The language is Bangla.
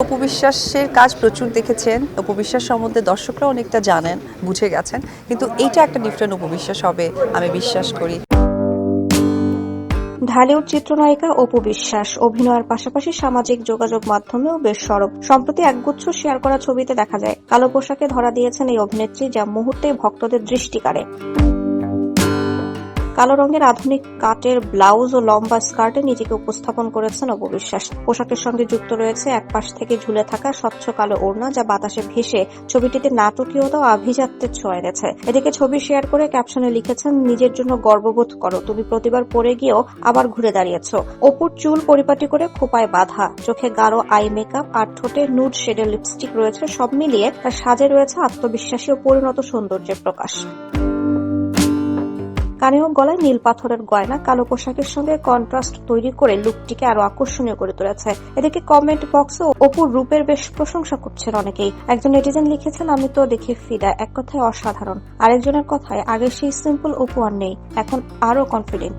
অপু বিশ্বাসের কাজ প্রচুর দেখেছেন। অপু বিশ্বাস সম্বন্ধে দর্শকরা অনেকটা জানেন, বুঝে গেছেন, কিন্তু এইটা একটা ডিফারেন্ট অপু বিশ্বাস হবে আমি বিশ্বাস করি। ঢালিউড চিত্রনায়িকা অপু বিশ্বাস অভিনয়ের পাশাপাশি সামাজিক যোগাযোগ মাধ্যমেও বেশ সরব। সম্প্রতি একগুচ্ছ শেয়ার করা ছবিতে দেখা যায় কালো পোশাকে ধরা দিয়েছেন এই অভিনেত্রী, যা মুহূর্তেই ভক্তদের দৃষ্টি কাড়ে। কালো রঙের আধুনিক কাটের ব্লাউজ ও লম্বা স্কার্টে নিজেকে উপস্থাপন করেছেন অপু বিশ্বাস। পোশাকের সঙ্গে যুক্ত রয়েছে এক পাশ থেকে ঝুলে থাকা স্বচ্ছ কালো ওড়না, যা বাতাসে ভেসে ছবিটিতে নাটকীয়তা ও আভিজাত্যের ছোঁয়া এনেছে। এদিকে ছবি শেয়ার করে ক্যাপশনে লিখেছেন, নিজের জন্য গর্ববোধ করো, তুমি প্রতিবার পড়ে গিয়েও আবার ঘুরে দাঁড়িয়েছ। অপুর চুল পরিপাটি করে খোপায় বাঁধা, চোখে গাঢ় আই মেকআপ আর ঠোঁটে নুড শেডের লিপস্টিক রয়েছে। সব মিলিয়ে তার সাজে রয়েছে আত্মবিশ্বাসী ও পরিণত সৌন্দর্যের প্রকাশ। কানে ও গলায় নীল পাথরের গয়না কালো পোশাকের সঙ্গে কন্ট্রাস্ট তৈরি করে লুকটিকে আরো আকর্ষণীয় করে তুলেছে। এদিকে কমেন্ট বক্সে অপুর রূপের বেশ প্রশংসা করছেন অনেকেই। একজন নেটিজেন লিখেছেন, আমি তো দেখে ফিদা, এক কথায় অসাধারণ। আরেকজনের কথায়, আগে সেই সিম্পল অপু আর নেই, এখন আরো কনফিডেন্ট।